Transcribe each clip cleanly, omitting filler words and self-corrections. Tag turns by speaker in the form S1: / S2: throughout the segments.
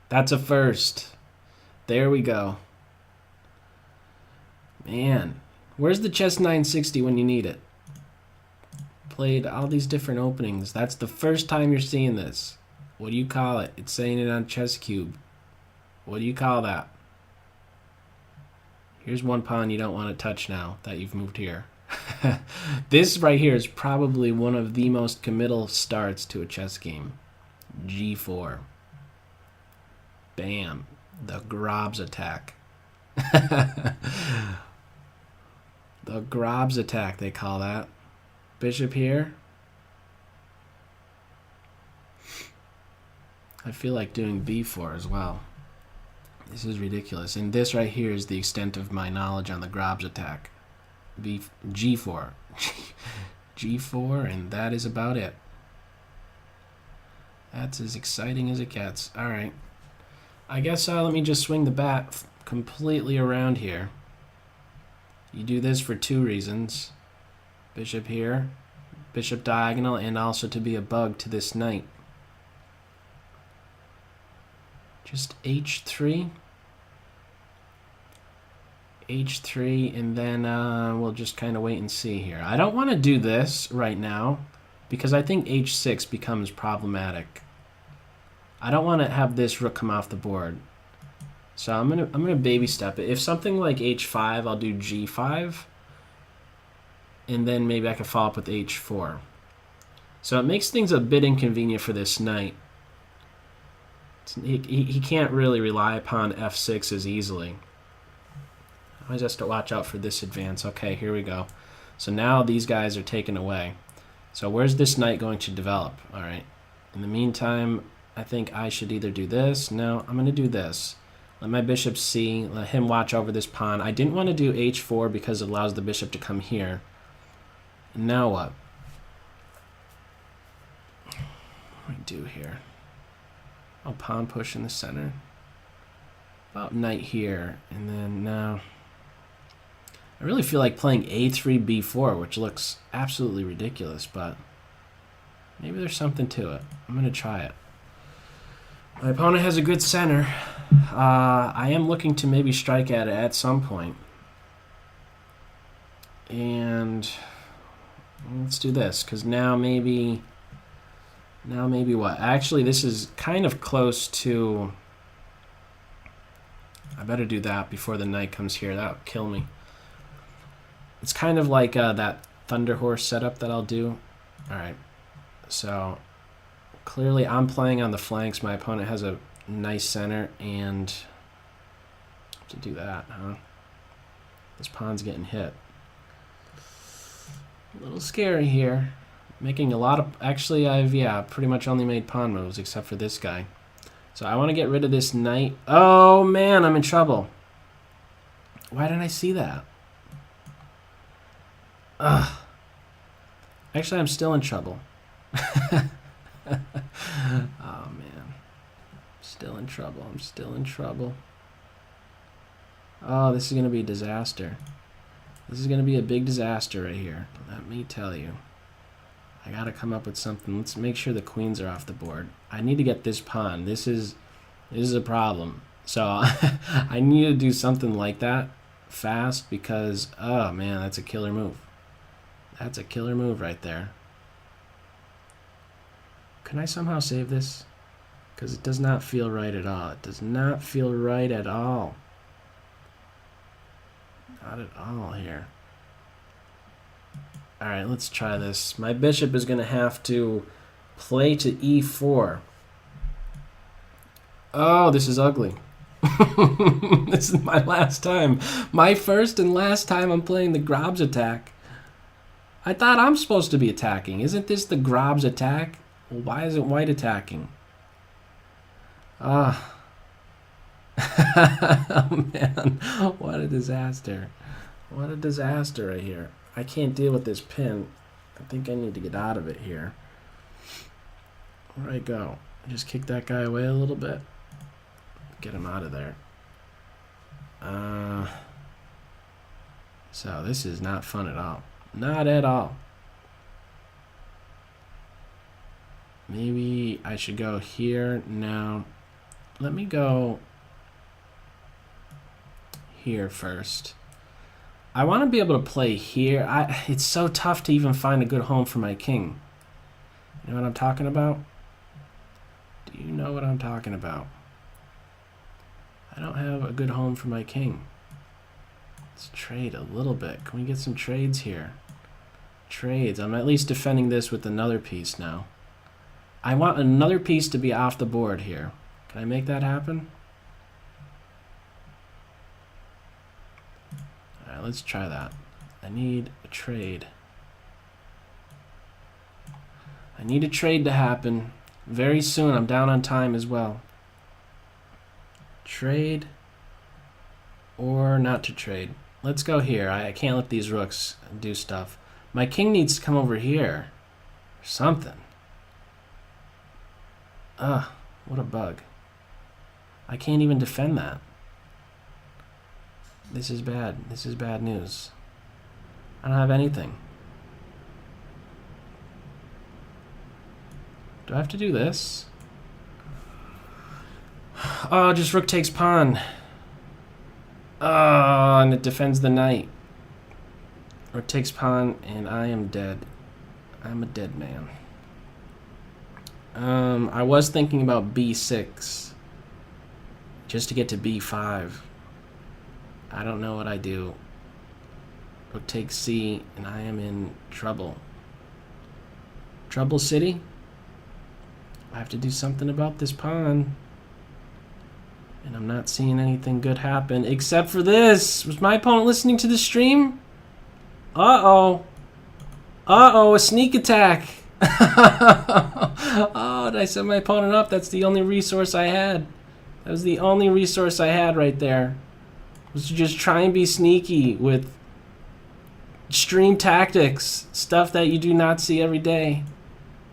S1: That's a first. There we go. Man, where's the chess 960 when you need it? Played all these different openings. That's the first time you're seeing this. What do you call it? It's saying it on Chess Cube. What do you call that? Here's one pawn you don't want to touch now that you've moved here. This right here is probably one of the most committal starts to a chess game. G4. Bam. The Grob's attack. The Grob's attack, they call that. Bishop here. I feel like doing b4 as well. This is ridiculous. And this right here is the extent of my knowledge on the Grob's attack. G4. G4, and that is about it. That's as exciting as it gets. All right. I guess let me just swing the bat completely around here. You do this for two reasons. Bishop here, bishop diagonal, and also to be a bug to this knight. Just h3. H3, and then we'll just kind of wait and see here. I don't want to do this right now because I think h6 becomes problematic. I don't want to have this rook come off the board. So I'm gonna baby step it. If something like h5, I'll do g5, and then maybe I can follow up with h4. So it makes things a bit inconvenient for this knight. He can't really rely upon f6 as easily. Always has to watch out for this advance. Okay, here we go. So now these guys are taken away. So where's this knight going to develop? All right. In the meantime, I think I should either do this. No, I'm going to do this. Let my bishop see. Let him watch over this pawn. I didn't want to do h4 because it allows the bishop to come here. And now what? What do we do here? Oh, pawn push in the center. About knight here. And then now I really feel like playing a3, b4, which looks absolutely ridiculous, but maybe there's something to it. I'm going to try it. My opponent has a good center. I am looking to maybe strike at it at some point. And let's do this, because now maybe what? Actually, this is kind of close to... I better do that before the knight comes here. That'll kill me. It's kind of like that Thunder Horse setup that I'll do. All right. So clearly I'm playing on the flanks. My opponent has a nice center, and to do that, huh? This pawn's getting hit. A little scary here. Making a lot of... Actually, I've, pretty much only made pawn moves except for this guy. So I want to get rid of this knight. Oh, man, I'm in trouble. Why didn't I see that? Ugh. Actually, I'm still in trouble. Oh, man. Still in trouble. I'm still in trouble. Oh, this is going to be a disaster. This is going to be a big disaster right here. Let me tell you. I got to come up with something. Let's make sure the queens are off the board. I need to get this pawn. This is a problem. So I need to do something like that fast because, oh, man, that's a killer move. That's a killer move right there. Can I somehow save this? Because it does not feel right at all. It does not feel right at all. Not at all here. Alright, let's try this. My bishop is going to have to play to e4. Oh, this is ugly. This is my last time. My first and last time I'm playing the Grob's attack. I thought I'm supposed to be attacking. Isn't this the Grob's attack? Well, why isn't white attacking? Ah. Oh, man. What a disaster. What a disaster right here. I can't deal with this pin. I think I need to get out of it here. Where'd I go? I just kick that guy away a little bit. Get him out of there. So this is not fun at all. Not at all. Maybe I should go here now. let me go here first. I want to be able to play here. It's so tough to even find a good home for my king. You know what I'm talking about? Do you know what I'm talking about? I don't have a good home for my king. Let's trade a little bit. Can we get some trades here? Trades. I'm at least defending this with another piece now. I want another piece to be off the board here. Can I make that happen? Alright, let's try that. I need a trade. I need a trade to happen very soon. I'm down on time as well. Trade or not to trade. Let's go here. I can't let these rooks do stuff. My king needs to come over here. Or something. Ugh, what a bug. I can't even defend that. This is bad. This is bad news. I don't have anything. Do I have to do this? Oh, just rook takes pawn. Oh, and it defends the knight. Rook takes pawn, and I am dead. I'm a dead man. I was thinking about b6. Just to get to b5. I don't know what I do. Rook takes c, and I am in trouble. Trouble City? I have to do something about this pawn. And I'm not seeing anything good happen, except for this. Was my opponent listening to the stream? Uh-oh. Uh-oh, a sneak attack. Oh, did I set my opponent up? That's the only resource I had. That was the only resource I had right there. Was to just try and be sneaky with stream tactics. Stuff that you do not see every day.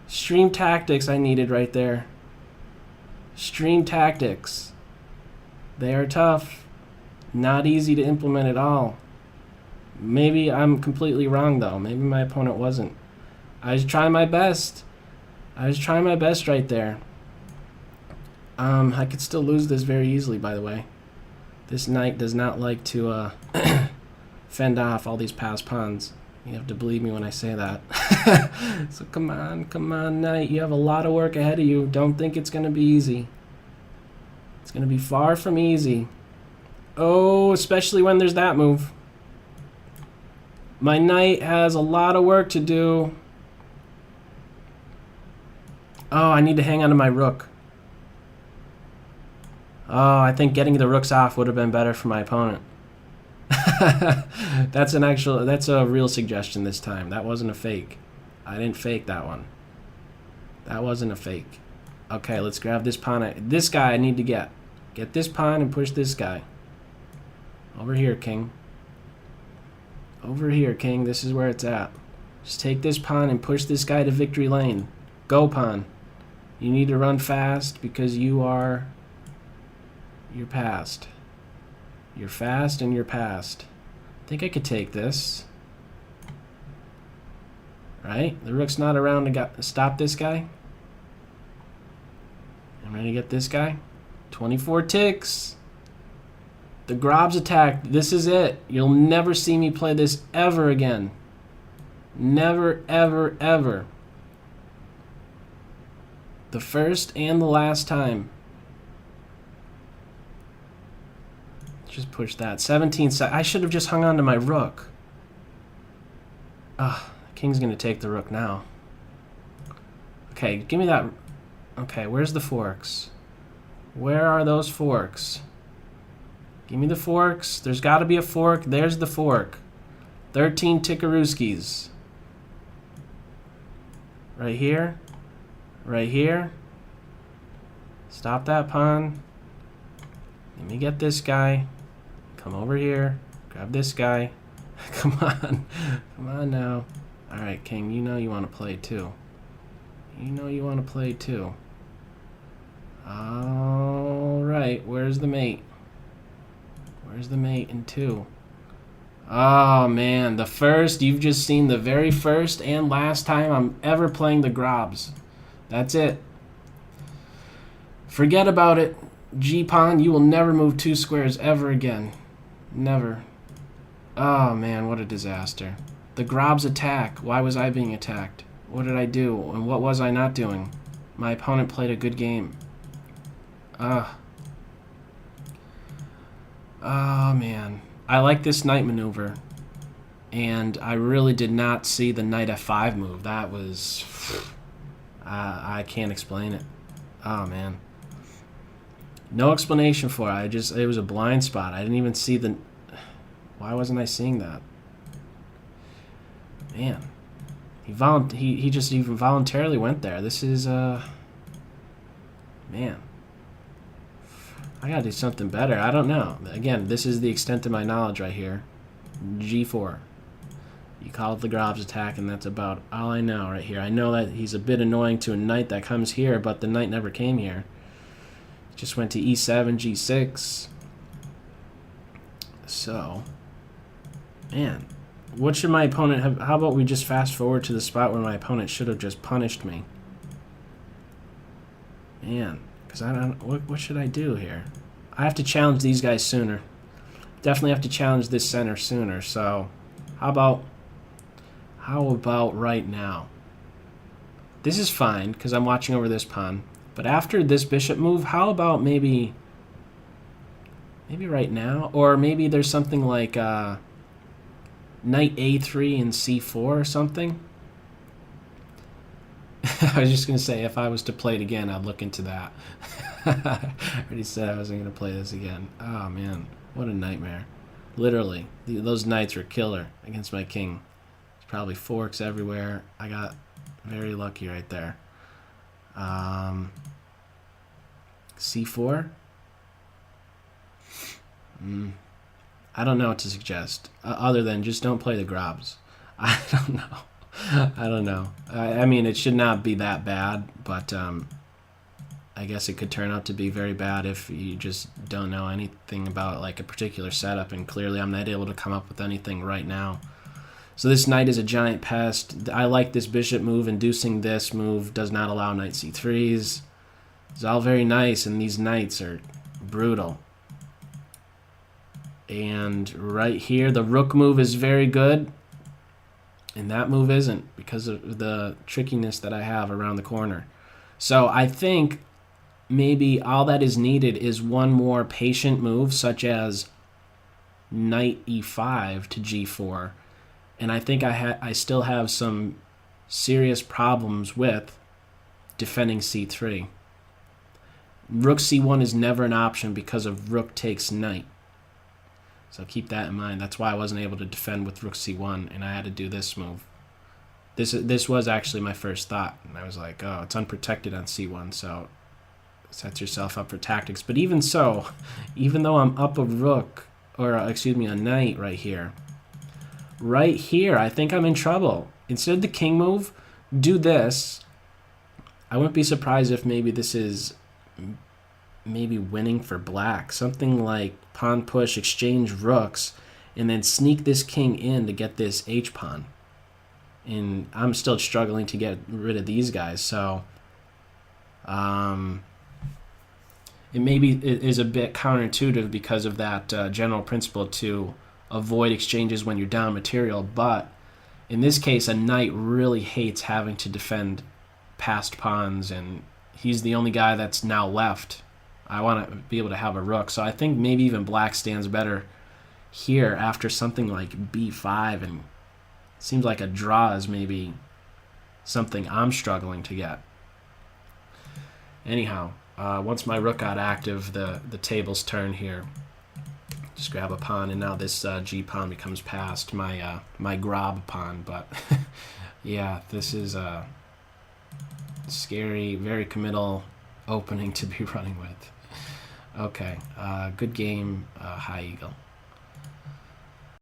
S1: Stream tactics I needed right there. Stream tactics. They are tough. Not easy to implement at all. Maybe I'm completely wrong, though. Maybe my opponent wasn't. I was trying my best. I was trying my best right there. I could still lose this very easily, by the way. This knight does not like to fend off all these passed pawns. You have to believe me when I say that. So come on, knight. You have a lot of work ahead of you. Don't think it's going to be easy. It's going to be far from easy. Oh, especially when there's that move. My knight has a lot of work to do. Oh, I need to hang on to my rook. Oh, I think getting the rooks off would have been better for my opponent. That's a real suggestion this time. That wasn't a fake. I didn't fake that one. That wasn't a fake. Okay, let's grab this pawn. This guy I need to get. Get this pawn and push this guy. Over here, king. Over here, king. This is where it's at. Just take this pawn and push this guy to victory lane. Go, pawn. You need to run fast because you're past. You're fast and you're past. I think I could take this. Right? The rook's not around to stop this guy. I'm ready to get this guy. 24 ticks. The Grob's attack. This is it. You'll never see me play this ever again. Never, ever, ever. The first and the last time. Just push that. 17 seconds. I should have just hung on to my rook. Ugh, the king's going to take the rook now. Okay, give me that. Okay, where's the forks? Where are those forks? Give me the forks. There's got to be a fork. There's the fork. 13 Tikaruskis. Right here. Right here. Stop that pawn. Let me get this guy. Come over here. Grab this guy. Come on. Come on now. Alright, king. You know you want to play too. You know you want to play too. Alright. Where's the mate? Where's the mate in 2? Oh, man. The first. You've just seen the very first and last time I'm ever playing the Grobs. That's it. Forget about it. G-pawn, you will never move 2 squares ever again. Never. Oh, man, what a disaster. The Grob's attack. Why was I being attacked? What did I do? And what was I not doing? My opponent played a good game. Oh, man. I like this knight maneuver. And I really did not see the knight f5 move. That was... I can't explain it. Oh, man. No explanation for it. It was a blind spot. I didn't even see the... Why wasn't I seeing that? Man. He just even voluntarily went there. This is, man. I gotta do something better. I don't know. Again, this is the extent of my knowledge right here. G4. You call it the Grob's attack, and that's about all I know right here. I know that he's a bit annoying to a knight that comes here, but the knight never came here. Just went to e7, g6. So, man, what should my opponent have? How about we just fast forward to the spot where my opponent should have just punished me? Man, because I don't. What should I do here? I have to challenge these guys sooner. Definitely have to challenge this center sooner. So, how about right now? This is fine because I'm watching over this pawn. But after this bishop move, how about maybe right now? Or maybe there's something like knight a3 and c4 or something? I was just going to say, if I was to play it again, I'd look into that. I already said I wasn't going to play this again. Oh, man. What a nightmare. Literally. Those knights were killer against my king. There's probably forks everywhere. I got very lucky right there. C4? I don't know what to suggest, other than just don't play the Grobs. I don't know. I don't know. I mean, it should not be that bad, but I guess it could turn out to be very bad if you just don't know anything about like a particular setup, and clearly I'm not able to come up with anything right now. So this knight is a giant pest. I like this bishop move. Inducing this move does not allow knight c3s. It's all very nice, and these knights are brutal. And right here, the rook move is very good, and that move isn't because of the trickiness that I have around the corner. So I think maybe all that is needed is one more patient move, such as knight e5 to g4. And I think I still have some serious problems with defending c3. Rook c1 is never an option because of rook takes knight. So keep that in mind. That's why I wasn't able to defend with rook c1, and I had to do this move. This was actually my first thought, and I was like, oh, it's unprotected on c1, so sets yourself up for tactics. But even so, even though I'm up a rook, or excuse me, a knight right here, I think I'm in trouble. Instead of the king move, do this. I wouldn't be surprised if maybe this is maybe winning for black. Something like pawn push, exchange rooks, and then sneak this king in to get this h-pawn. And I'm still struggling to get rid of these guys, so it maybe is a bit counterintuitive because of that general principle to avoid exchanges when you're down material, but in this case, a knight really hates having to defend passed pawns, and he's the only guy that's now left. I want to be able to have a rook, so I think maybe even black stands better here after something like b5, and it seems like a draw is maybe something I'm struggling to get. Anyhow, once my rook got active, the tables turn here. Just grab a pawn, and now this g pawn becomes passed, my Grob pawn. But yeah, this is a scary, very committal opening to be running with. Okay, good game, High Eagle.